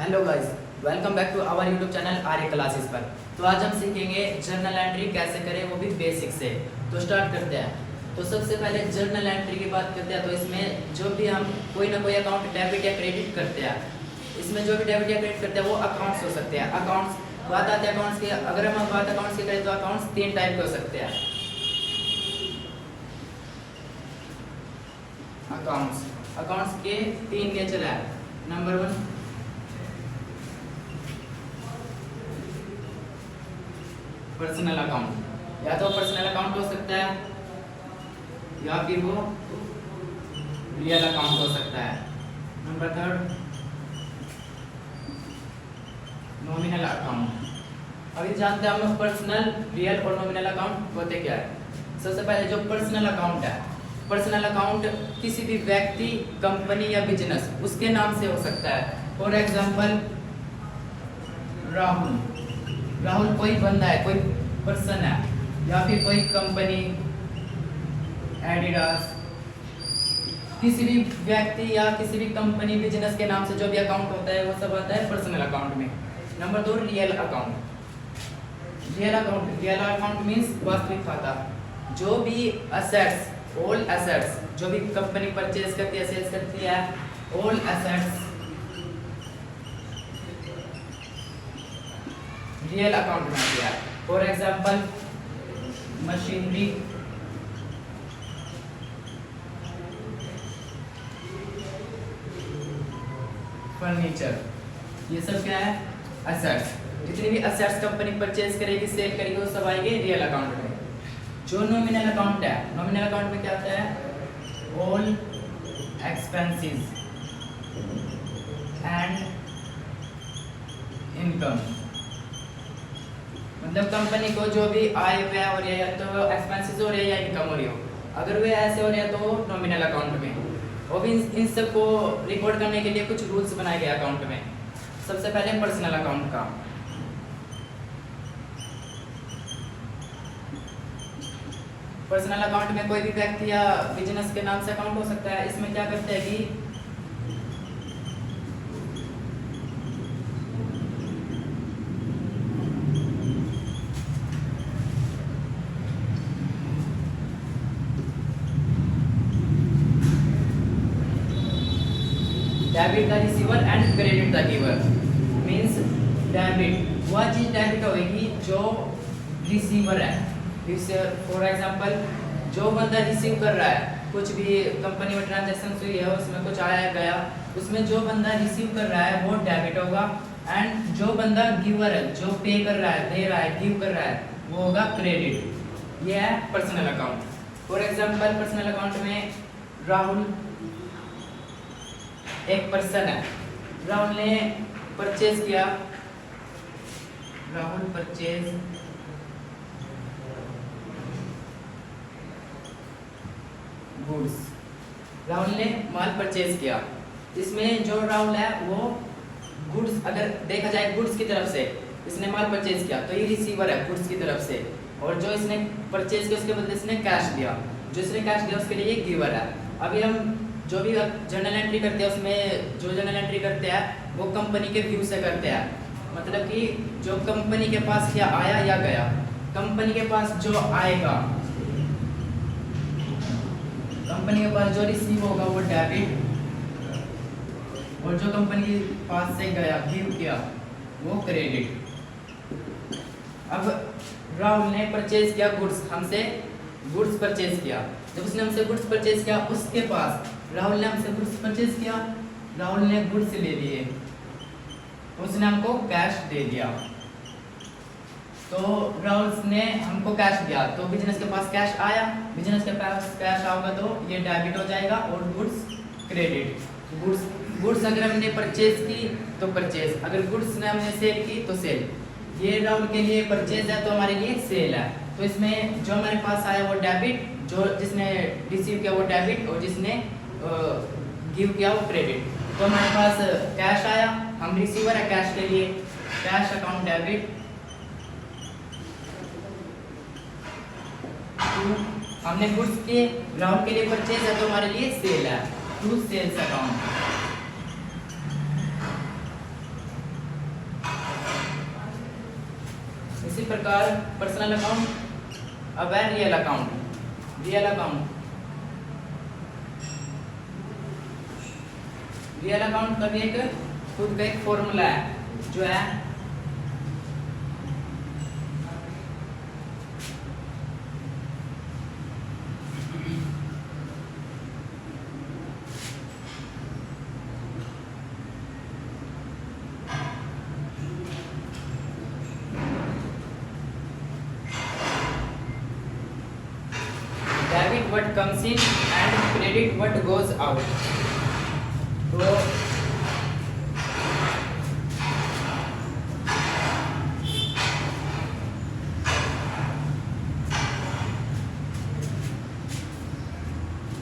Hello guys, welcome back to our YouTube channel Arya classes पर। तो आज हम सीखेंगे जर्नल एंट्री कैसे करें, वो भी बेसिक से। तो स्टार्ट करते हैं। तो सबसे पहले जर्नल एंट्री की बात करते हैं। तो इसमें जो भी हम कोई ना कोई अकाउंट डेबिट या क्रेडिट करते हैं, इसमें जो भी डेबिट या क्रेडिट करते हैं वो अकाउंट्स हो सकते हैं। अकाउंट्स बात आते हैं अकाउंट्स की। अगर हम बात अकाउंट्स की करें तो अकाउंट्स 3 टाइप के हो सकते हैं। अकाउंट्स के 3 नेचर है। नंबर 1 पर्सनल अकाउंट, या तो पर्सनल अकाउंट हो सकता है या फिर वो रियल अकाउंट हो सकता है। Number 3 nominal account. अभी जानते हैं हम पर्सनल, रियल और नॉमिनल अकाउंट होते क्या है। सबसे पहले जो पर्सनल अकाउंट है, पर्सनल अकाउंट किसी भी व्यक्ति, कंपनी या बिजनेस उसके नाम से हो सकता है। फॉर एग्जांपल राहुल कोई बंदा है, कोई पर्सन है, या फिर कोई कंपनी एडिडास, किसी भी व्यक्ति या किसी भी कंपनी बिजनेस के नाम से जो भी अकाउंट होता है वो सब आता है पर्सनल अकाउंट में। Number 2 real account. Real account means वास्तविक खाता। जो भी असेट्स, ऑल असेट्स जो भी कंपनी परचेज करती है, सेल्स करती है, ऑल असेट्स रियल अकाउंट में दिया है। फॉर एग्जांपल मशीनरी, फर्नीचर, ये सब क्या है? असेट्स। जितनी भी असेट्स कंपनी परचेज करेगी, सेल करेगी, वो सब आएंगे रियल अकाउंट में। जो नॉमिनल अकाउंट है, नॉमिनल अकाउंट में क्या होता है? All expenses and income. मतलब कंपनी को जो भी आय व्यय हो रही है, तो एक्सपेंसेस हो रही है या इनकम हो रही हो, अगर वे ऐसे हो रहे हैं तो नॉमिनल अकाउंट में। और भी इन सब को रिकॉर्ड करने के लिए कुछ रूल्स बनाए गए अकाउंट में। सबसे पहले पर्सनल अकाउंट का। पर्सनल अकाउंट में कोई भी व्यक्ति या बिजनेस के नाम से अकाउंट हो सकता है। इसमें क्या करते हैं कि debit the receiver and credit the giver. Means debit वह चीज डेबिट होगी जो रिसीवर है। फॉर एग्जांपल जो बंदा रिसीव कर रहा है, कुछ भी कंपनी में ट्रांजैक्शन हुई है, उसमें कुछ आया गया, उसमें जो बंदा रिसीव कर रहा है वो डेबिट होगा। एंड जो बंदा गिवर है, जो पे कर रहा है, दे रहा है, गिव कर रहा है, वो होगा क्रेडिट। ये है personal account. For example personal account में राहुल एक पर्सन है। राहुल ने परचेज किया, राहुल परचेज गुड्स। राहुल ने माल परचेज किया। इसमें जो राहुल है वो गुड्स, अगर देखा जाए गुड्स की तरफ से इसने माल परचेज किया तो ये रिसीवर है गुड्स की तरफ से। और जो इसने परचेज किया उसके बदले इसने कैश दिया, जो इसने कैश दिया उसके लिए ये गिवर है। अभी हम जो भी जर्नल एंट्री करते हैं, उसमें जो जर्नल एंट्री करते हैं वो कंपनी के व्यू से करते हैं। मतलब कि जो कंपनी के पास क्या आया या गया, कंपनी के पास जो आएगा, कंपनी के पास जो रिसीव होगा वो डेबिट, और जो कंपनी के पास से गया, गिव किया, वो क्रेडिट। अब राहुल ने परचेज किया गुड्स, हमसे गुड्स परचेज किया। जब उसने हमसे गुड्स परचेज किया, उसके पास राहुल ने हमसे गुड्स परचेज किया, राहुल ने गुड्स ले लिए, उसने हमको कैश दे दिया। तो राहुल ने हमको कैश दिया तो बिजनेस के पास कैश आया, बिजनेस के पास कैश आएगा तो ये डेबिट हो जाएगा और गुड्स क्रेडिट। गुड्स अगर हमने परचेज की तो परचेज, अगर गुड्स ने हमने सेल की तो सेल। ये राहुल के लिए परचेज है तो हमारे लिए सेल है। तो इसमें जो हमारे पास आया वो डेबिट, जो जिसने रिसीव किया वो डेबिट, और जिसने गिव किया वो क्रेडिट। तो हमारे पास कैश आया, हम रिसीवर है कैश के लिए, कैश अकाउंट डेबिट। हमने गुड्स के राहुल के लिए परचेज है तो हमारे लिए सेल है, टू सेल्स अकाउंट। उसी प्रकार पर्सनल अकाउंट, अब है रियल अकाउंट। रियल अकाउंट का भी एक खुद का एक फॉर्मूला है जो है debit what comes in and credit what goes out. तो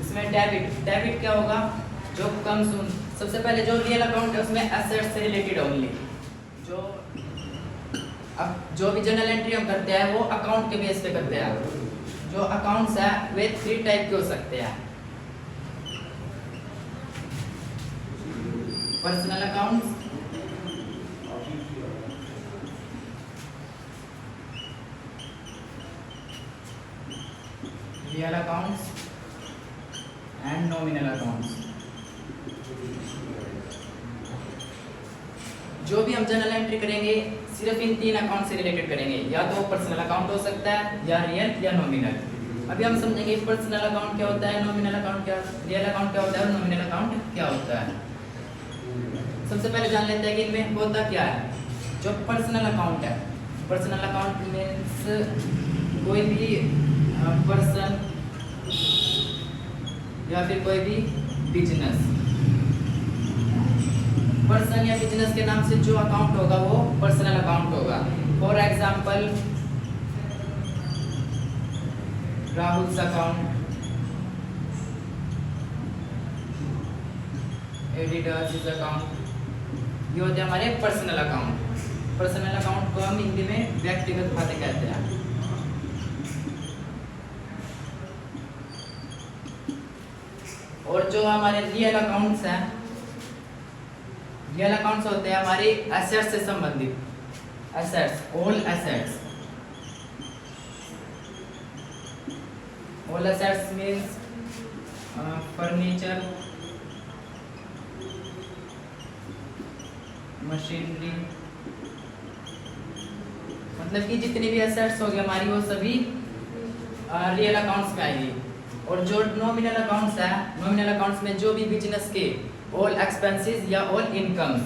इसमें डेबिट क्या होगा, जो कम्स, सबसे पहले जो रियल अकाउंट है उसमें एसेट से रिलेटेड ओनली, जो अब जो भी जर्नल एंट्री हम करते हैं वो अकाउंट के बेस पे करते हैं। जो अकाउंट्स है वे 3 टाइप के हो सकते हैं, personal accounts, real accounts and nominal accounts. जो भी हम जर्नल एंट्री करेंगे सिर्फ इन 3 अकाउंट से रिलेटेड करेंगे, या तो पर्सनल अकाउंट हो सकता है, या रियल या नॉमिनल। अभी हम समझेंगे पर्सनल अकाउंट क्या होता है, नॉमिनल अकाउंट क्या, रियल अकाउंट क्या होता है और नॉमिनल अकाउंट क्या होता है। सबसे पहले जान लेते हैं कि इनमें होता क्या है। जो पर्सनल अकाउंट है, पर्सनल अकाउंट मीन्स कोई भी पर्सन या फिर कोई भी बिजनेस, पर्सन या बिजनेस के नाम से जो अकाउंट होगा वो पर्सनल अकाउंट होगा। For example Rahul's account, editors account, ये होते हैं हमारे पर्सनल अकाउंट। पर्सनल अकाउंट को हम हिंदी में व्यक्तिगत खाते कहते हैं। और जो हमारे रियल अकाउंट्स हैं, रियल अकाउंट्स होते हैं हमारे एसेट्स से संबंधित, assets, all assets. All assets means furniture, machinery, मतलब कि जितनी भी एसेट्स होगी हमारी वो सभी रियल अकाउंट्स में आएगी। और जो नॉमिनल अकाउंट्स है, नॉमिनल अकाउंट्स में जो भी बिजनेस के ऑल एक्सपेंसेस या ऑल इनकम्स,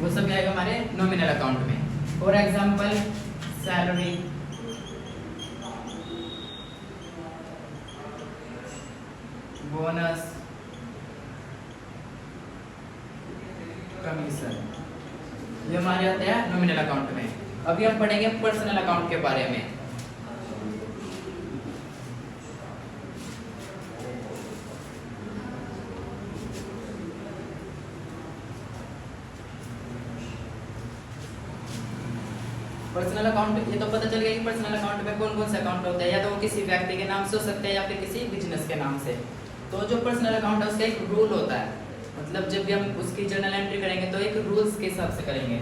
वो सब आएगा हमारे नॉमिनल अकाउंट में। For example salary, bonus, commission, ये हमारे आते हैं नॉमिनल अकाउंट में। अभी हम पढ़ेंगे पर्सनल अकाउंट के बारे में। पर्सनल अकाउंट, ये तो पता चल गया कि पर्सनल अकाउंट में कौन कौन से अकाउंट होते हैं, या तो वो किसी व्यक्ति के नाम से हो सकते हैं या फिर किसी बिजनेस के नाम से। तो जो पर्सनल अकाउंट है उसका एक रूल होता है, मतलब जब भी हम उसकी जर्नल एंट्री करेंगे तो एक रूल्स के हिसाब से करेंगे।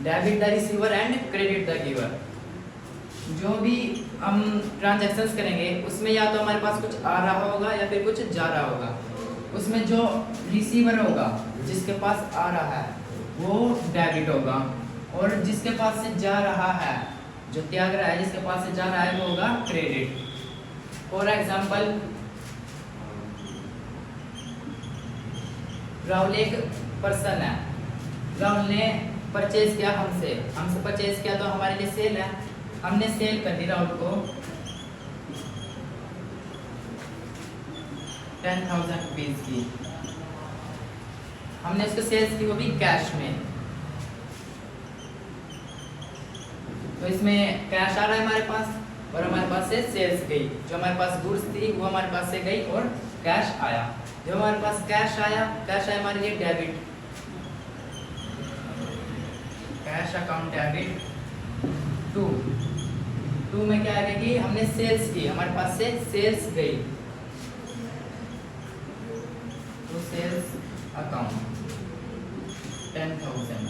Debit the receiver and credit the giver. जो भी हम ट्रांजैक्शंस करेंगे उसमें या तो हमारे पास कुछ आ रहा होगा या फिर कुछ जा रहा होगा। उसमें जो रिसीवर होगा, जिसके पास आ रहा है वो डेबिट होगा, और जिसके पास से जा रहा है, जो त्याग रहा है, जिसके पास से जा रहा है वो होगा क्रेडिट। फॉर एग्जांपल राहुल एक पर्सन है, राहुल ने परचेज किया हमसे परचेज किया तो हमारे लिए सेल है, हमने सेल कर दी राहुल को 10,000 रुपीज की, हमने उसको सेल्स की वो भी कैश में। तो इसमें कैश आ रहा है हमारे पास, और हमारे पास से सेल्स गई, जो हमारे पास गुड्स थी वो हमारे पास से गई और कैश आया। जो हमारे पास कैश आया हमारे लिए debit, cash account debit. To में क्या आएगा कि हमने सेल्स की, हमारे पास से सेल्स गई, तो सेल्स अकाउंट 10,000।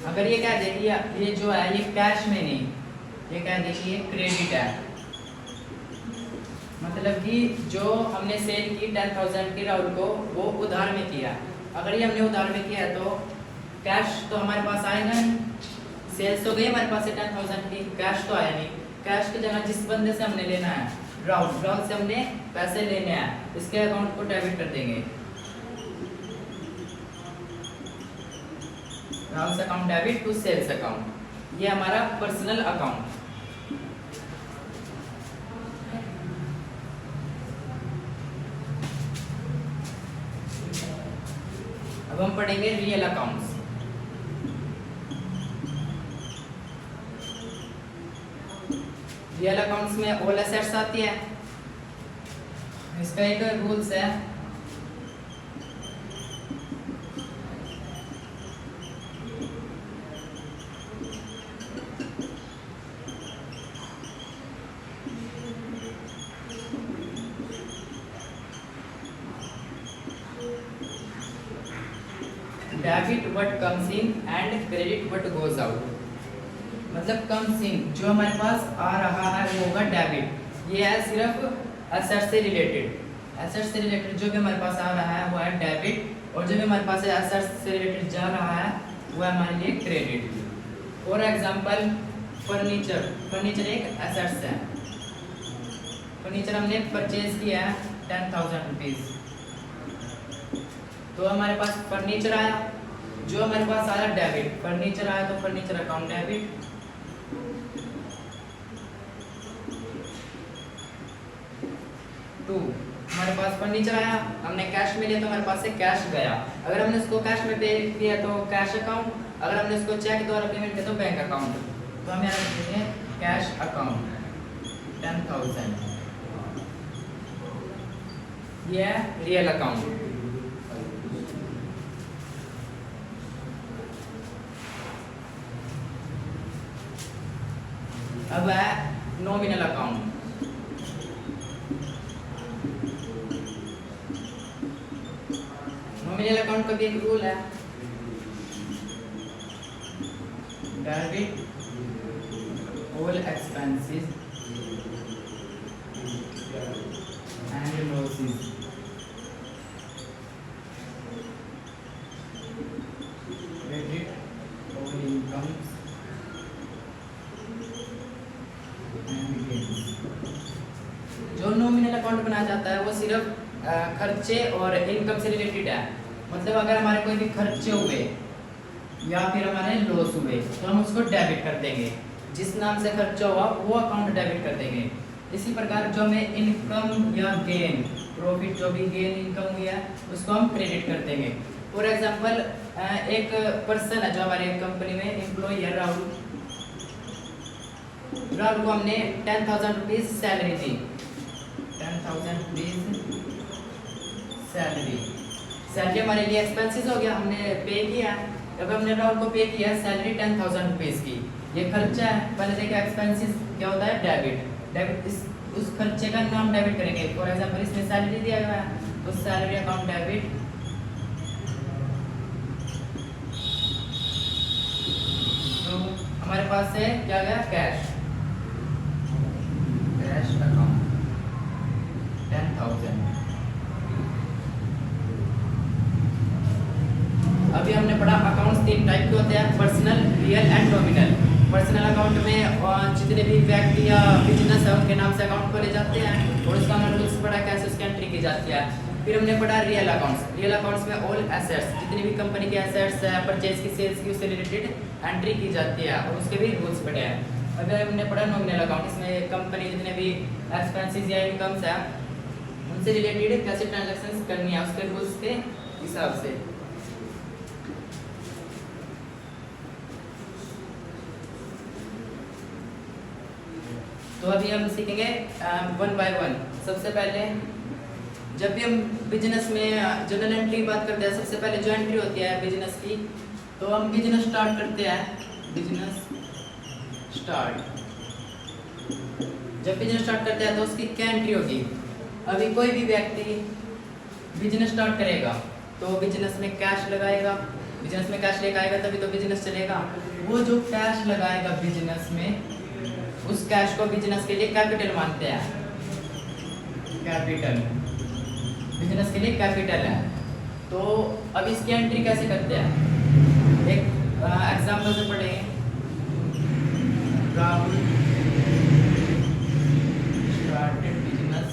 अगर ये क्या देखिए, ये जो है ये कैश में नहीं, ये क्या देखिए क्रेडिट है, मतलब कि जो हमने सेल की 10,000 की राहुल को, वो उधार में किया। अगर ये हमने उधार में किया तो कैश तो हमारे पास आएगा नहीं, सेल्स तो गई हमारे पास से 10,000 की, कैश तो आया नहीं। कैश की जगह जिस बंदे से हमने लेना है, राहुल से हमने पैसे लेने हैं, इसके अकाउंट को डेबिट कर देंगे, Rahul account debit to sales account. ये हमारा पर्सनल अकाउंट। अब हम पढ़ेंगे रियल अकाउंट्स। रियल अकाउंट्स में ऑल एसेट्स आती है, इसका एक रूल्स है, debit what comes in and credit what goes out. मतलब कम्स इन जो हमारे पास आ रहा है वो होगा डेबिट, ये है सिर्फ एसेट से रिलेटेड, एसेट से रिलेटेड जो भी हमारे पास आ रहा है वो है डेबिट, और जो भी हमारे पास एसेट से रिलेटेड जा रहा है वो है हमारे लिए credit. For example furniture, furniture एक एसेट्स है, फर्नीचर हमने परचेज किया है 10,000 रुपीज़, तो हमारे पास फर्नीचर आया, जो हमारे पास आया डेबिट, फर्नीचर आया तो फर्नीचर अकाउंट डेबिट। टू हमारे पास फर्नीचर आया, हमने कैश में लिया तो हमारे पास से कैश गया, अगर हमने उसको कैश में पे किया तो कैश अकाउंट, अगर हमने उसको चेक द्वारा पेमेंट किया तो बैंक अकाउंट। तो हम यहाँ लिखते हैं कैश अकाउंट 10,000, ये है रियल अकाउंट। अब है नॉमिनल अकाउंट। नॉमिनल अकाउंट का भी एक रूल है, debit all expenses and losses, credit all incomes and gains. जो नॉमिनल अकाउंट बनाया जाता है वो सिर्फ खर्चे और इनकम से रिलेटेड है, मतलब अगर हमारे कोई भी खर्चे हुए या फिर हमारे लॉस हुए तो हम उसको डेबिट कर देंगे, जिस नाम से खर्चा हुआ वो अकाउंट डेबिट कर देंगे। इसी प्रकार जो हमें इनकम या गेन, प्रॉफिट जो भी गेन इनकम हुई है उसको हम क्रेडिट कर देंगे। फॉर एग्जांपल एक पर्सन है जो हमारे कंपनी में एम्प्लॉय है राहुल, राहुल को हमने 10,000 रुपीज़ सैलरी दी, 10,000 रुपीज़ सैलरी, सैलरी हमारे लिए एक्सपेंसेस हो गया, हमने पे किया। जब हमने राहुल को पे किया सैलरी 10,000 रुपीज़ की, ये खर्चा है, पहले देखिए एक्सपेंसेस क्या होता है डेबिट, डेबिट उस खर्चे का नाम डेबिट करेंगे। फॉर एग्जांपल इसमें सैलरी दिया गया है तो सैलरी अकाउंट डेबिट, तो हमारे पास से क्या गया कैश, कैश अकाउंट 10,000। अभी हमने पढ़ा अकाउंट्स 3 टाइप के होते हैं, personal, real and nominal. Personal account में जितने भी व्यक्ति या बिजनेस है उनके नाम से अकाउंट खोले जाते हैं और उसका हमने रूल्स पढ़ा कैसे उसकी एंट्री की जाती है। फिर हमने पढ़ा रियल अकाउंट्स, रियल अकाउंट्स में ऑल एसेट्स, जितनी भी कंपनी के एसेट्स है, परचेज की, सेल्स की, उससे रिलेटेड एंट्री की जाती है और उसके भी रूल्स पढ़े हैं। अगर हमने पढ़ा नॉमिनल अकाउंट, इसमें कंपनी जितने भी एक्सपेंसेस या इनकम्स है उनसे रिलेटेड कैसे ट्रांजैक्शंस करनी है उसके रूल्स के हिसाब से। तो अभी हम सीखेंगे वन बाय वन। सबसे पहले जब भी हम बिजनेस में जनरल एंट्री की बात करते हैं, सबसे पहले जो एंट्री होती है बिजनेस की, तो हम बिजनेस स्टार्ट करते हैं। बिजनेस स्टार्ट, जब बिजनेस स्टार्ट करते हैं तो उसकी क्या एंट्री होगी। अभी कोई भी व्यक्ति बिजनेस स्टार्ट करेगा तो बिजनेस में कैश लगाएगा, बिजनेस में कैश लेकर आएगा तभी तो बिजनेस चलेगा। वो जो कैश लगाएगा बिजनेस में, उस कैश को बिजनेस के लिए कैपिटल मानते हैं। कैपिटल बिजनेस के लिए कैपिटल है। तो अब इसकी एंट्री कैसे करते हैं, एक एग्जांपल से पढ़ेंगे। Rahul started business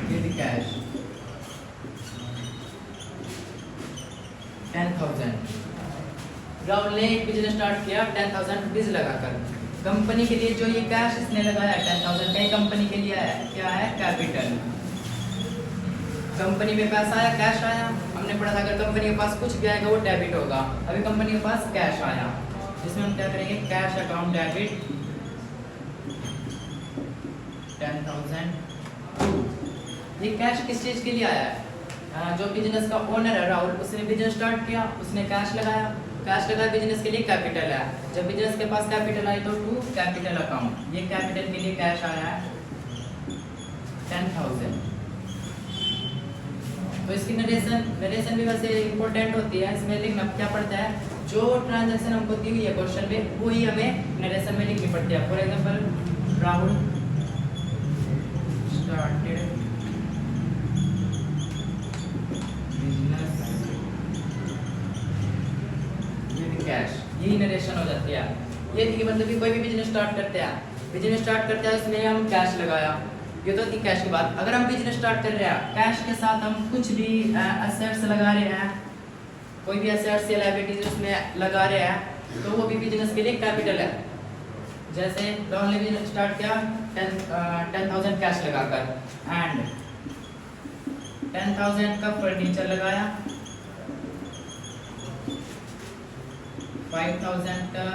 with cash 10,000। Rahul ने एक बिजनेस स्टार्ट किया 10,000 रुपीज लगाकर। कंपनी के लिए जो ये कैश इसने लगाया 10,000 का, कंपनी के लिए है क्या है, कैपिटल। कंपनी में पैसा आया, कैश आया। हमने पढ़ा था अगर कंपनी के पास कुछ भी आएगा वो डेबिट होगा। अभी कंपनी के पास कैश आया, जिसमें हम क्या करेंगे, कैश अकाउंट डेबिट 10,000। ये कैश किस चीज के लिए आया है, जो बिजनेस का ओनर है राहुल, उसने बिजनेस स्टार्ट किया, उसने कैश लगाया। कैश लगाया बिजनेस के लिए कैपिटल है। जब बिजनेस के पास कैपिटल आई तो टू कैपिटल अकाउंट, ये कैपिटल के लिए कैश आया है 10,000। तो इसकी नरेशन भी वैसे इंपॉर्टेंट होती है। इसमें लिखना क्या पड़ता है, जो ट्रांजैक्शन हमको दी हुई है क्वेश्चन में वो ही हमें नरेशन में लिखनी पड़ती है। For example Rahul started business with cash, यही नरेशन हो जाती है। ये थी कि मतलब कि कोई भी बिजनेस स्टार्ट करते हैं उसमें हम कैश लगाया, ये तो थी कैश की बात। अगर हम बिजनेस स्टार्ट कर रहे हैं कैश के साथ हम कुछ भी एसेट्स लगा रहे हैं, कोई भी एसेट्स या लायबिलिटीज उसमें लगा रहे हैं, तो वो भी बिजनेस के लिए कैपिटल है। जैसे राहुल ने बिजनेस स्टार्ट किया 10,000 कैश लगाकर, एंड 10,000 का फर्नीचर लगाया, 5,000 का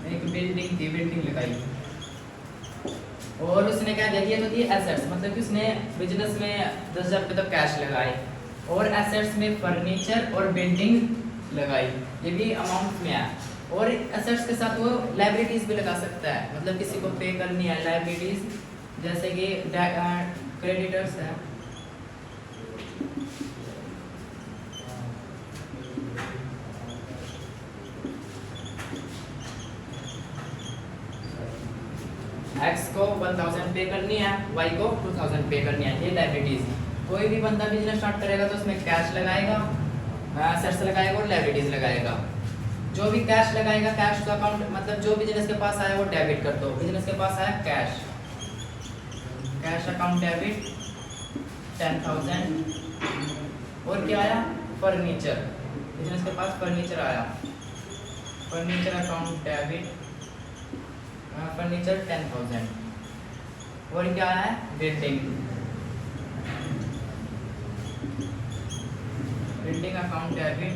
एक बिल्डिंग लगाई, और उसने क्या देखिए तो थी एसेट्स, मतलब कि उसने बिजनेस में 10,000 रुपये तक कैश लगाए, और एसेट्स में फर्नीचर और बिल्डिंग लगाई, ये भी अमाउंट में है। और एसेट्स के साथ वो लायबिलिटीज भी लगा सकता है, मतलब किसी को पे करनी है लायबिलिटीज, जैसे कि क्रेडिटर्स है, एक्स को 1,000 पे करनी है, वाई को 2,000 पे करनी है, ये लायबिलिटीज। कोई भी बंदा बिजनेस स्टार्ट करेगा तो उसमें कैश लगाएगा, एसेट्स लगाएगा और लायबिलिटीज लगाएगा। जो भी कैश लगाएगा, कैश का अकाउंट मतलब जो बिजनेस के पास आया वो डेबिट कर दो। बिजनेस के पास आया कैश, कैश अकाउंट डेबिट 10,000, और क्या आया, फर्नीचर, बिजनेस के पास फर्नीचर आया, फर्नीचर अकाउंट डेबिट फर्नीचर 10,000, और क्या है, बिल्डिंग अकाउंट डेबिट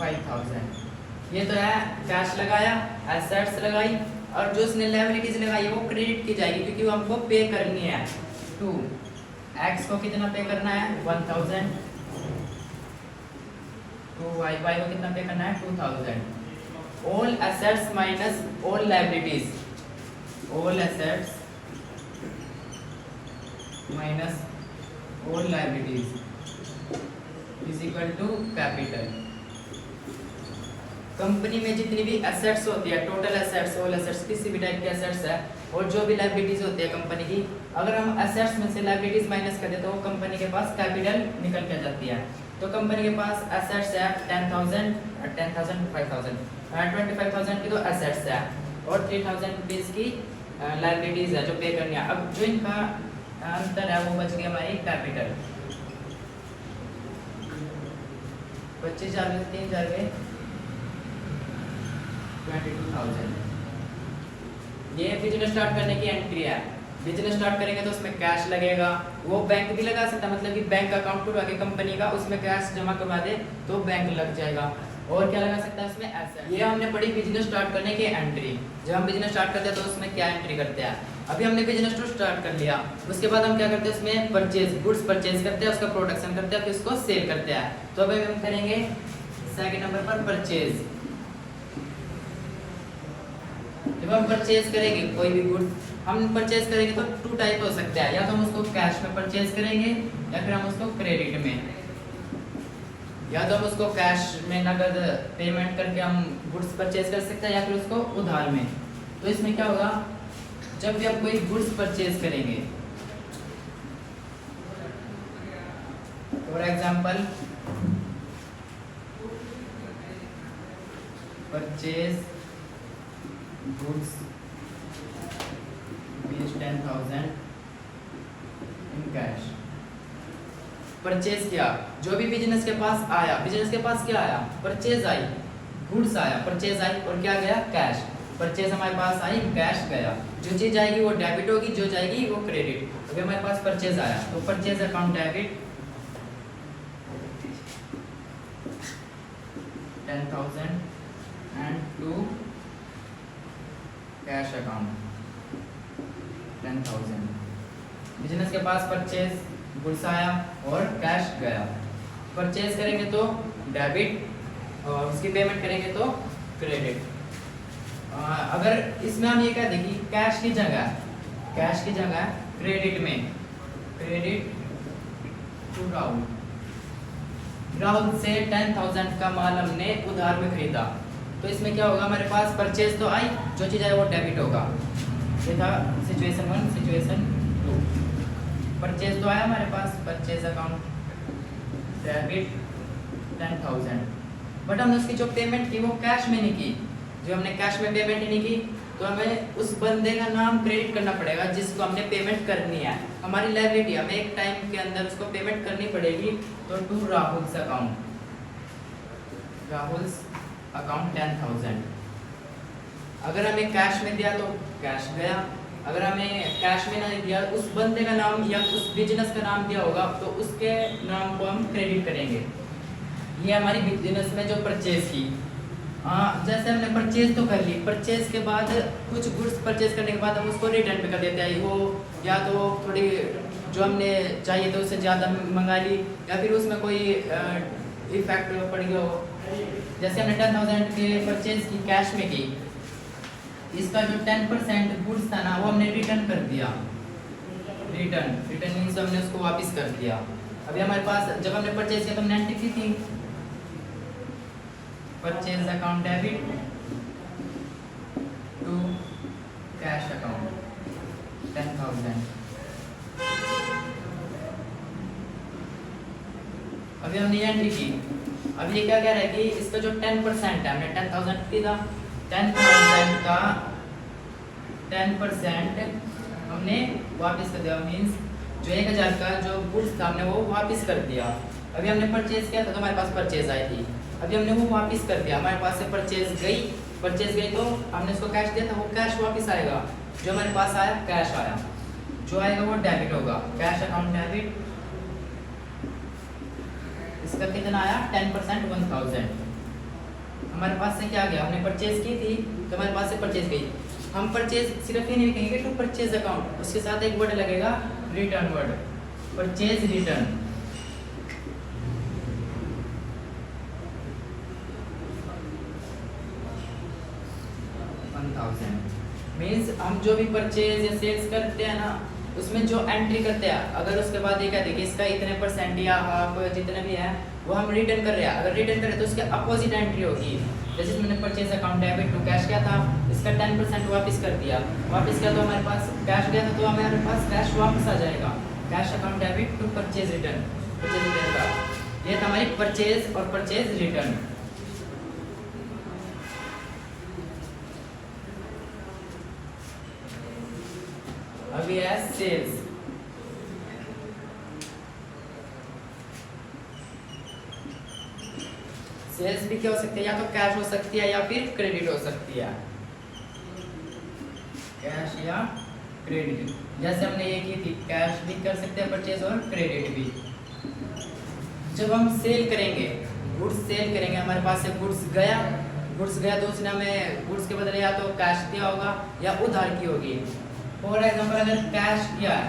5,000। ये तो है कैश लगाया, एसेट्स लगाई, और जो उसने लायबिलिटीज लगाई वो क्रेडिट की जाएगी क्योंकि वो हमको पे करनी है। टू एक्स को कितना पे करना है, 1,000, टू वाई को कितना पे करना है, 2,000। All assets minus all liabilities, all assets minus all liabilities is equal to capital। Company में जितनी भी एसेट्स होती है, टोटल एसेट्स, ऑल एसेट्स, किसी भी टाइप के एसेट्स है, और जो भी लायबिलिटीज होती है कंपनी की, अगर हम एसेट्स में से लायबिलिटीज माइनस कर दे तो कंपनी के पास कैपिटल निकल के जाती है। तो कंपनी के पास एसेट्स है 10,000, 5,000, 25,000 की तो एसेट्स है, और 3,000 रुपीज़ की लायबिलिटीज है जो पे करनी है। अब जो इनका अंतर है वो बच गया हमारी कैपिटल, 25,000 में 3,000 में 22,000। ये बिजनेस स्टार्ट करने की एंट्री है। बिजनेस स्टार्ट करेंगे तो उसमें कैश लगेगा, वो बैंक भी लगा सकता है, मतलब कि बैंक अकाउंट खुलवा के कंपनी का उसमें कैश जमा करवा दे तो बैंक लग जाएगा। और क्या लगा सकता है उसमें एसेट। ये हमने पढ़ी बिजनेस स्टार्ट करने की एंट्री। जब हम बिजनेस स्टार्ट करते हैं तो उसमें क्या एंट्री करते हैं। अभी हमने बिजनेस तो स्टार्ट कर लिया, उसके बाद हम क्या करते हैं उसमें परचेज, गुड्स परचेज करते हैं, उसका प्रोडक्शन करते हैं, फिर उसको सेल करते हैं। तो अभी हम करेंगे सेकंड नंबर पर परचेज। जब हम परचेज करेंगे कोई भी गुड्स हम परचेज करेंगे तो टू टाइप हो सकता है, या तो हम उसको कैश में परचेज करेंगे या फिर हम उसको क्रेडिट में। या तो हम उसको कैश में नगद पेमेंट करके हम गुड्स परचेज कर सकते हैं या फिर उसको उधार में। तो इसमें क्या होगा, जब भी हम कोई गुड्स परचेज करेंगे, for example purchase goods 10,000 in cash. Purchase किया, जो भी बिजनेस के पास आया, बिजनेस के पास क्या आया, परचेज आई, गुड्स आया, परचेज आई और क्या गया, कैश। परचेज हमारे पास आई, कैश गया। जो चीज आएगी वो डेबिट होगी, जो जाएगी वो क्रेडिट। अभी हमारे पास परचेज आया तो purchase account debit 10,000 and to cash account 10,000। Business के पास परचेज गुड्स आया और कैश गया। परचेज करेंगे तो डेबिट और उसकी पेमेंट करेंगे तो क्रेडिट। अगर इसमें हम ये कह दें कि कैश की जगह क्रेडिट में, क्रेडिट टू राहुल से 10,000 का माल हमने उधार में खरीदा, तो इसमें क्या होगा, हमारे पास परचेज तो आई, जो चीज़ आई वो डेबिट होगा। ये था सिचुएशन 1। सिचुएशन 2, परचेज तो आया हमारे पास, परचेज अकाउंट डेबिट 10,000, बट हमने उसकी जो पेमेंट की वो कैश में नहीं की। जो हमने कैश में पेमेंट ही नहीं की तो हमें उस बंदे का नाम क्रेडिट करना पड़ेगा जिसको हमने पेमेंट करनी है। हमारी लायबिलिटी, हमें एक टाइम के अंदर उसको पेमेंट करनी पड़ेगी। तो टू राहुल्स अकाउंट 10,000। अगर हमें कैश में दिया तो कैश गया, अगर हमें कैश में नहीं दिया, उस बंदे का नाम या उस बिजनेस का नाम दिया होगा तो उसके नाम को हम क्रेडिट करेंगे। ये हमारी बिजनेस में जो परचेज की, जैसे हमने परचेज तो कर ली, परचेज के बाद कुछ गुड्स परचेज करने के बाद हम उसको रिटर्न पे कर देते हैं। वो या तो थोड़ी जो हमने चाहिए तो उससे ज़्यादा मंगा ली, या फिर उसमें कोई इफेक्ट पड़ गया हो। जैसे हमने 10,000 के परचेज की कैश में की, इसका जो 10% गुड्स था ना वो हमने रिटर्न कर दिया। रिटर्न मीन्स हमने उसको वापस कर दिया। अभी हमारे पास जब हमने परचेज किया तो हमने एंट्री की थी purchase account debit to cash account 10,000। अभी हमने एंट्री की। अभी ये क्या कह रहा है कि इसका जो 10% है, हमने 10,000 की था, 10,000 का 10% हमने वापस कर दिया। मीन्स जो 1,000 का जो गुड्स था हमने वो वापस कर दिया। अभी हमने परचेज किया था तो हमारे पास परचेज आई थी, अभी हमने वो वापस कर दिया। हमारे पास से परचेज गई तो हमने उसको कैश दिया था, वो कैश वापस आएगा। जो हमारे पास आया कैश आया, जो आएगा वो डेबिट होगा। कैश अकाउंट डेबिट, इसका कितना आया 10% 1,000। हमारे पास से क्या गया, हमने परचेज की थी तो हमारे पास से परचेज गई। हम परचेज सिर्फ ये नहीं कहेंगे टू परचेज अकाउंट, उसके साथ एक वर्ड लगेगा return word, purchase return. Means हम जो भी परचेज या सेल्स करते हैं ना उसमें जो एंट्री करते हैं, अगर उसके बाद ये कहते हैं कि इसका इतने % या हाफ जितने भी है वो हम रिटर्न कर रहे हैं, अगर रिटर्न करें तो उसके अपोजिट एंट्री होगी। जैसे मैंने purchase account debit to cash किया था, इसका 10% वापस कर दिया, वापस किया तो हमारे पास कैश गया था तो हमारे पास कैश वापस आ जाएगा। Cash account debit to purchase return, purchase return का ये था हमारी परचेज और परचेज रिटर्न। अभी है सेल्स। सेल्स भी क्या हो सकती है, या तो कैश हो सकती है या फिर क्रेडिट हो सकती है, कैश या क्रेडिट। जैसे हमने ये की थी, कैश भी कर सकते हैं परचेज और क्रेडिट भी। जब हम सेल करेंगे गुड्स सेल करेंगे, हमारे पास से गुड्स गया तो उसने हमें गुड्स के बदले या तो कैश दिया होगा या उधार की होगी। फॉर एग्जाम्पल अगर कैश किया है,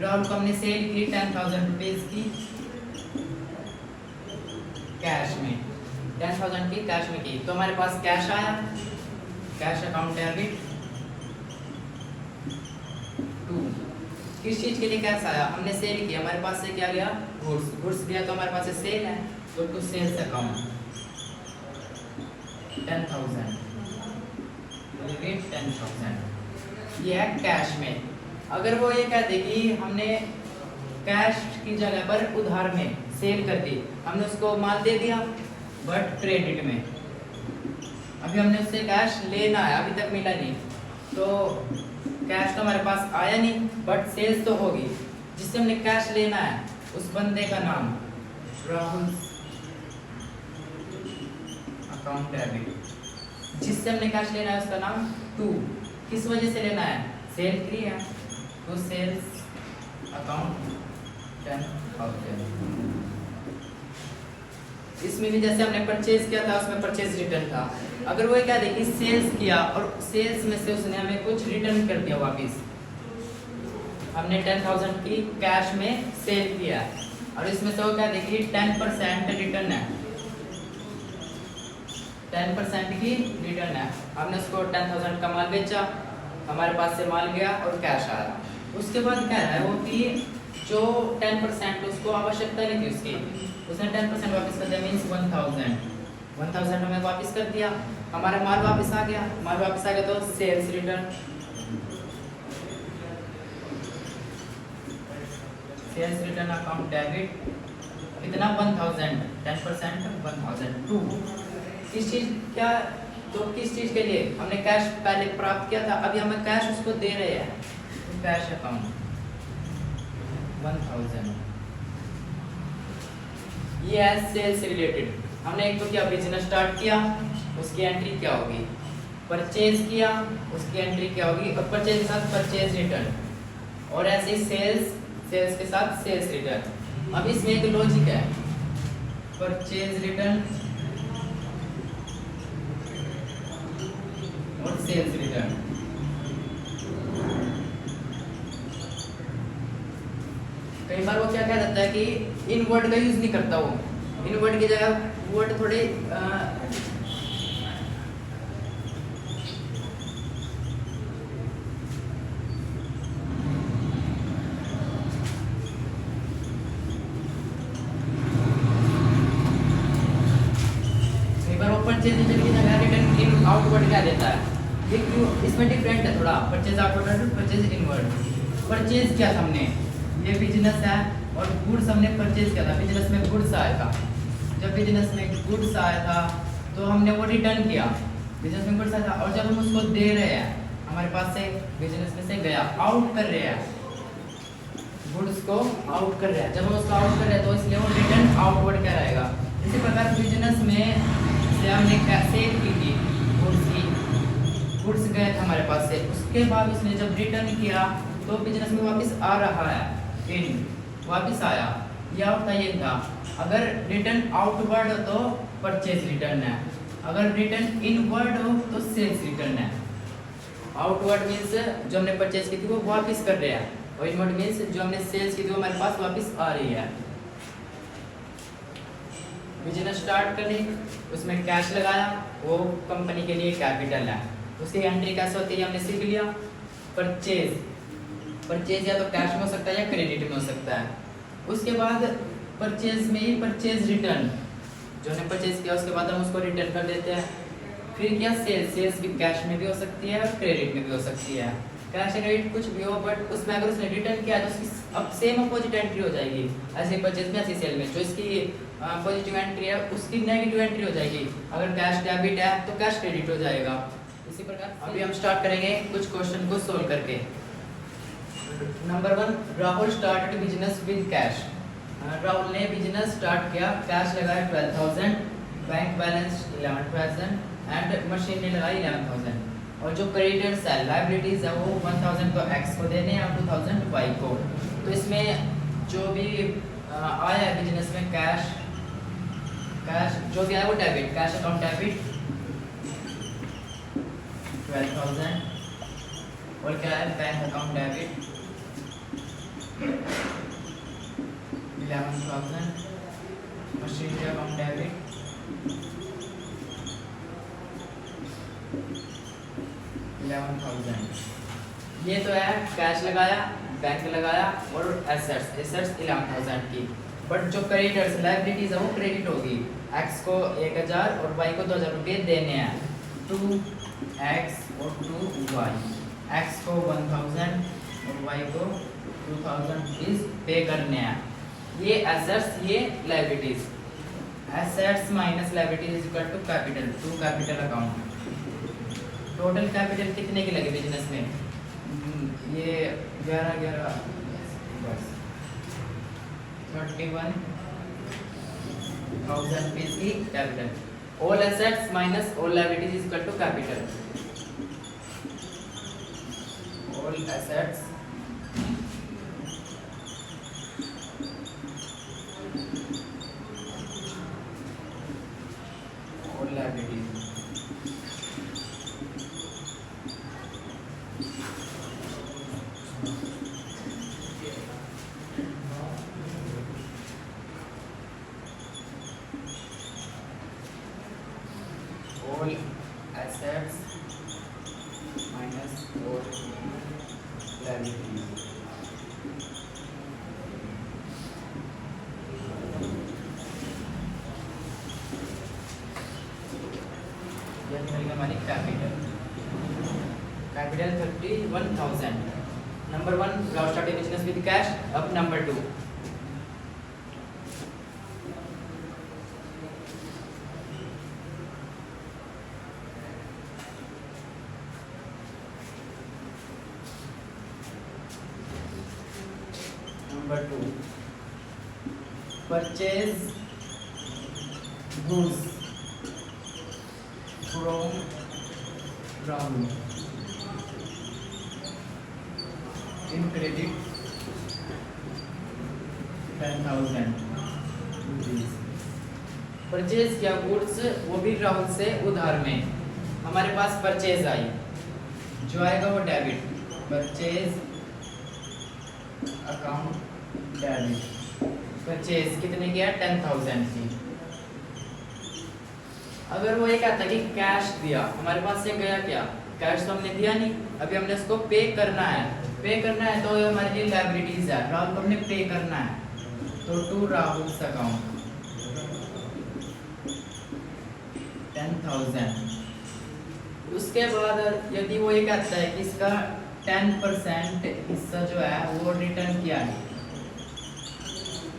राहुल को हमने सेल की 10,000 रुपीज की कैश में, 10,000 की कैश में की, तो हमारे पास कैश आया, कैश अकाउंट डेबिट टू। किस चीज के लिए कैश आया, हमने सेल किया, हमारे पास से क्या गया, गुड्स गया, तो हमारे पास से सेल है, तो टू सेल्स अकाउंट 10,000 ये है कैश में। अगर वो ये कहते कि हमने कैश की जगह पर उधार में सेल कर दी, हमने उसको माल दे दिया बट क्रेडिट में, अभी हमने उससे कैश लेना है, अभी तक मिला नहीं, तो कैश तो हमारे पास आया नहीं बट सेल्स तो होगी। जिससे हमने कैश लेना है उस बंदे का नाम राहुल अकाउंट डेबिट, जिससे हमने कैश लेना है उसका नाम टू। किस वजह से लेना है, सेल की है, तो सेल्स अकाउंट 10,000। इसमें भी जैसे हमने परचेज किया था उसमें परचेज रिटर्न था, अगर वो क्या देखिए सेल्स किया और सेल्स में से उसने हमें कुछ रिटर्न कर दिया वापस, हमने 10,000 की कैश में सेल किया और इसमें से वो क्या देखिए 10% रिटर्न है, 10% की रिटर्न है, हमने उसको 10,000 का माल बेचा, हमारे पास से माल गया और कैश आया। उसके बाद क्या है वो कि जो 10% उसको आवश्यकता नहीं थी उसकी, उसने 10% वापस कर दिया, मीन्स 1,000 हमें वापस कर दिया, हमारा माल वापस आ गया, माल वापस आ गया तो sales return, sales return account debit कितना 1,000, 10% 1,002। किस चीज क्या, तो किस चीज के लिए हमने कैश पहले प्राप्त किया था, अभी हमें कैश उसको दे रहे हैं, तो कैश अकाउंट 1,000। ये है सेल्स रिलेटेड, हमने एक तो क्या बिजनेस स्टार्ट किया, उसकी एंट्री क्या होगी, परचेज किया उसकी एंट्री क्या होगी, और परचेज के साथ परचेज रिटर्न, और ऐसे सेल्स के साथ सेल्स रिटर्न। अब इसमें एक लॉजिक है, परचेज रिटर्न और सेल्स रिटर्न। कई बार वो क्या कह देता है कि इन वर्ड का यूज नहीं करता, वो इन वर्ड की जगह वर्ड थोड़े परचेज रिटर्न की जगह रिटर्न इन आउटवर्ड क्या देता है, ये क्यों इसमें डिफरेंट है थोड़ा, परचेज आउटवर्ड और परचेज इनवर्ड। परचेज किया था हमने, ये बिजनेस है और गुड्स हमने परचेज किया था, बिजनेस में गुड्स आया था, जब बिजनेस में गुड्स आया था तो हमने वो रिटर्न किया, बिजनेस में गुड्स आया था, और जब हम उसको दे रहे हैं हमारे पास से बिजनेस में से गया, आउट कर रहे हैं गुड्स को, आउट कर रहे हैं, जब हम उसको आउट कर रहे हैं तो इसलिए वो रिटर्न आउटवर्ड क्या रहेगा। इसी प्रकार बिजनेस में से हमने सेल की थी गुड्स गए थे हमारे पास से, उसके बाद उसने जब रिटर्न किया तो बिजनेस में वापस आ रहा है, इन वापस आया, यह होता ये था। अगर रिटर्न आउटवर्ड हो तो परचेज रिटर्न है, अगर रिटर्न इनवर्ड हो तो सेल्स रिटर्न है। आउटवर्ड मीन्स जो हमने परचेज की थी वो वापस कर रहे हैं, और इनवर्ड मीन्स जो हमने सेल्स की थी वो हमारे पास वापस आ रही है। बिजनेस स्टार्ट करने उसमें कैश लगाया, वो कंपनी के लिए कैपिटल है, उसकी एंट्री कैसे होती है हमने सीख लिया। परचेज या तो कैश में हो सकता है या क्रेडिट में हो सकता है। उसके बाद परचेज में ही परचेज रिटर्न, जो हमने परचेज किया उसके बाद हम उसको रिटर्न कर देते हैं। फिर क्या सेल्स भी कैश में भी हो सकती है और क्रेडिट में भी हो सकती है, कैश या क्रेडिट कुछ भी हो, बट उसमें अगर उसने रिटर्न किया तो उसकी अब सेम अपोजिट एंट्री हो जाएगी, ऐसे परचेज में ऐसी सेल में। जो इसकी पॉजिटिव एंट्री है उसकी नेगेटिव एंट्री हो जाएगी, अगर कैश डेबिट है तो कैश क्रेडिट हो जाएगा। इसी प्रकार अभी हम स्टार्ट करेंगे कुछ क्वेश्चन को सोल्व करके। Number 1, Rahul started business with cash. Rahul ने बिजनेस स्टार्ट किया, कैश लगाया 12,000, बैंक बैलेंस 11,000 एंड मशीनरी लगाई 11,000, और जो क्रेडिटर्स है लायबिलिटीज है वो 1,000 तो एक्स को देने हैं और 2,000 वाई को। तो इसमें जो भी आया बिजनेस में कैश, कैश जो भी आया वो डेबिट, कैश अकाउंट डेबिट 12,000, और क्या है bank account debit 11,000, machinery account debit 11,000। ये तो है कैश लगाया, बैंक लगाया और एसेट्स 11,000 की। बट जो क्रेडिटर्स लायबिलिटीज है वो क्रेडिट होगी। एक्स को 1,000 और वाई को 2,000 रुपये देने हैं, 2x और 2y। एक्स को 1,000 और वाई को 2,000 रुपीज पे करने हैं। ये एसेट्स, ये liabilities. Assets minus liabilities is equal to capital, to capital account. Total capital कितने की लगे बिजनेस में? ये 11 बस 31,000 रुपीज की capital. All assets minus all liabilities is equal to capital. All assets all liabilities all assets minus all liabilities। यह मिलेगा हमारी capital 31,000। Number 1 Rao started business with cash. अब number 2 purchase goods from Rahul in credit 10,000 rupees. Purchase किया goods, वो भी राहुल से उधार में। हमारे पास परचेज आई, जो आएगा वो debit, purchase account debit. Purchase कितने की है? 10,000 की। अगर वो ये कहता है कि कैश दिया, हमारे पास से गया क्या? कैश तो हमने दिया नहीं, अभी हमने इसको पे करना है। पे करना है तो हमारे लिए लायबिलिटीज है, राहुल को हमने पे करना है, तो टू राहुल्स अकाउंट 10,000। उसके बाद यदि वो ये कहता है कि इसका 10% हिस्सा जो है वो रिटर्न किया है,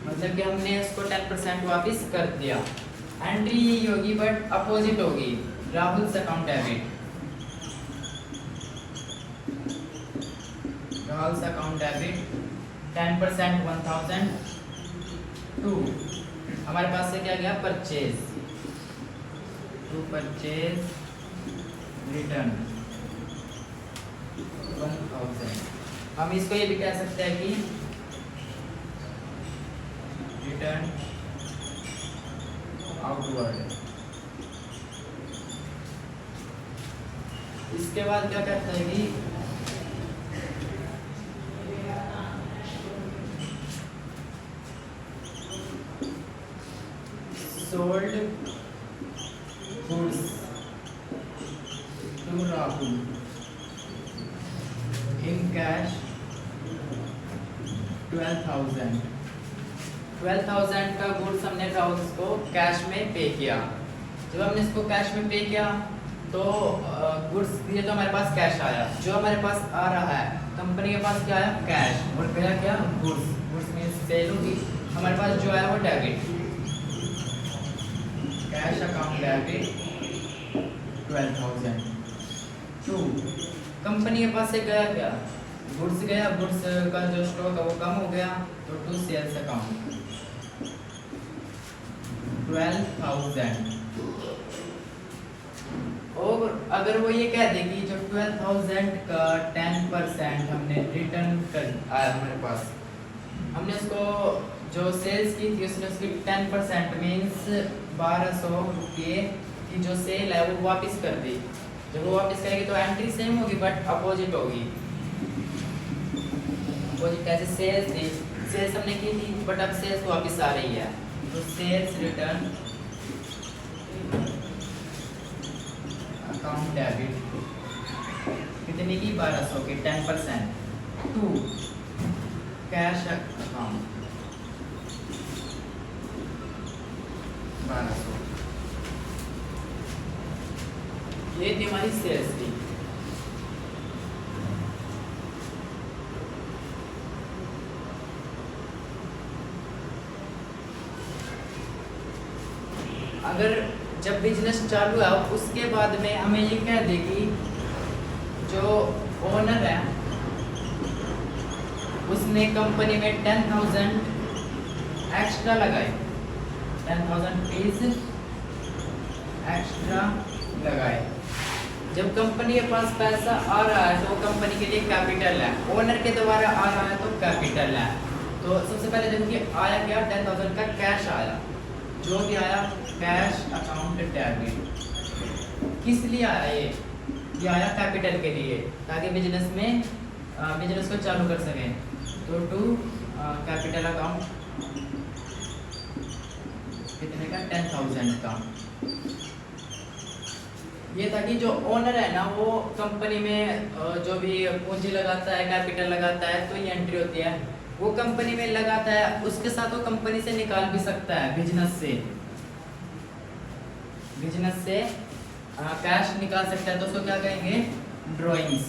मतलब कि हमने इसको 10% वापस कर दिया, एंट्री यही होगी बट अपोजिट होगी, Rahul's account debit. Rahul's account debit 10% 1,000 to हमारे पास से क्या गया? Purchase, to purchase return 1,000। हम इसको ये भी कह सकते हैं कि रिटर्न आउटवर्ड। इसके बाद क्या कहता है कि sold goods to Rahul in cash 12,000। 12,000 का गुड्स हमने राहुल को कैश में पे किया। जब हमने इसको कैश में पे किया तो गुड्स दिए तो हमारे पास कैश आया। जो हमारे पास आ रहा है, कंपनी के पास क्या आया? कैश, और गया क्या? गुड्स। गुड्स में सेल होगी, हमारे पास जो आया वो debit, cash account debit 12,000 to company के पास से गया क्या? गुड्स गया, गुड्स का जो स्टॉक है वो कम हो गया, तो टू सेल्स अकाउंट 12,000। और अगर वो ये कह दे कि जो 12,000 का 10% हमने रिटर्न कर आया हमारे पास, हमने इसको जो सेल्स की थी उसने उसकी 10% मीन्स 1200 रुपये की जो सेल है वो वापस कर दी। जब वो वापस करेगी तो एंट्री सेम होगी बट अपोजिट होगी। अपोजिट कैसे, सेल्स थी, सेल्स हमने की थी बट अब सेल्स वापस आ रही है, तो सेल्स रिटर्न अकाउंट डेबिट कितने की, 1200 की 10% टू कैश अकाउंट 1200। ये थी हमारी सेल्स थी। अगर जब बिजनेस चालू है उसके बाद में हमें ये कह दे कि जो ओनर है उसने कंपनी में 10,000 एक्स्ट्रा लगाए, 10,000 फीस एक्स्ट्रा लगाए। जब कंपनी के पास पैसा आ रहा है तो वो कंपनी के लिए कैपिटल है, ओनर के द्वारा आ रहा है तो कैपिटल है। तो सबसे पहले देखिए आया क्या, 10,000 का कैश आया, जो भी आया कैश अकाउंट डेबिट। किस लिए आया ये आया कैपिटल के लिए, ताकि बिजनेस में बिजनेस को चालू कर सकें। तो टू कैपिटल अकाउंट कितने का, 10,000 का। ये था कि जो ओनर है ना वो कंपनी में जो भी पूंजी लगाता है, कैपिटल लगाता है, तो ये एंट्री होती है, वो कंपनी में लगाता है, उसके साथ वो कंपनी से निकाल भी सकता है, बिजनेस से कैश निकाल सकता है। तो उसको क्या कहेंगे, ड्रॉइंग्स।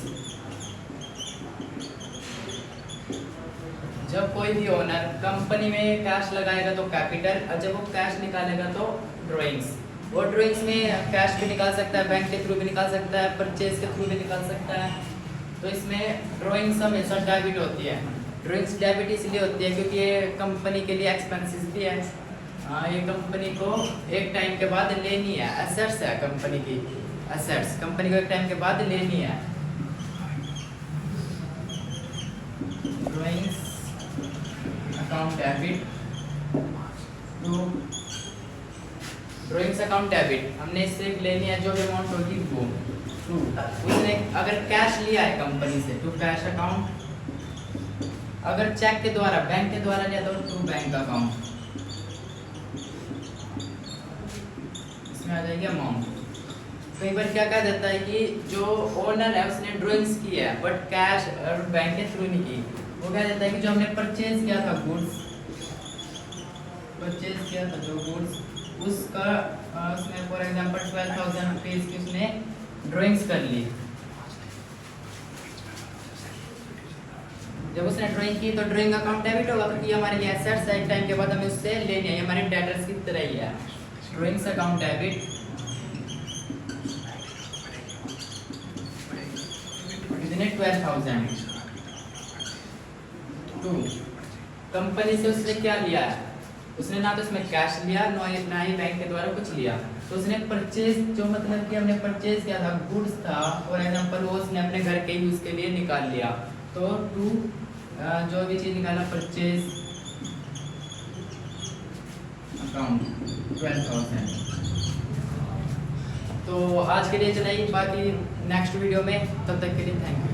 जब कोई भी ओनर कंपनी में कैश लगाएगा तो कैपिटल, और जब वो कैश निकालेगा तो ड्रॉइंग्स। वो ड्रॉइंग्स में कैश भी निकाल सकता है, बैंक के थ्रू भी निकाल सकता है, परचेज के थ्रू भी निकाल सकता है। तो इसमें ड्रॉइंग्स हमेशा डेबिट होती है। ड्रॉइंग्स डेबिट इसलिए होती है क्योंकि ये कंपनी के लिए एक्सपेंसेस भी है। ये कंपनी को एक टाइम के बाद लेनी है, एसेट्स है कंपनी की, एसेट्स कंपनी को एक टाइम के बाद लेनी है। Drawings account debit to drawings account debit, हमने इससे लेनी है जो भी अमाउंट होगी वो टू, उसने अगर कैश लिया है कंपनी से टू कैश अकाउंट, अगर चेक के द्वारा बैंक के द्वारा लिया तो टू बैंक अकाउंट। इसमें आ जाएगी अमाउंट। कई बार क्या कह देता है कि जो ओनर है उसने ड्रॉइंग्स की है बट कैश और बैंक के थ्रू नहीं की। वो कह देता है कि जो हमने परचेज किया था गुड्स, परचेज किया था जो गुड्स, उसका उसने फॉर एग्जांपल 12,000 रुपीज की उसने ड्राइंग्स कर ली। जब उसने ड्राइंग की तो ड्राइंग अकाउंट डेबिट होगा क्योंकि हमारे लिए एसेट्स है, एक टाइम के बाद हमें उससे लेने हैं, हमारे डेटर्स की तरह ही है। ड्राइंग्स अकाउंट डेबिट कितने 12,000 टू कंपनी से उसने क्या लिया है, उसने ना तो उसमें कैश लिया ना ही बैंक के द्वारा कुछ लिया। तो उसने परचेज, जो मतलब कि हमने परचेज किया था गुड्स था फॉर एग्जांपल, वो उसने अपने घर के यूज के लिए निकाल लिया। तो टू जो भी चीज निकाला परचेज अकाउंट 12,000। तो आज के लिए चला ही, बाकी नेक्स्ट वीडियो में, तब तक के लिए थैंक यू।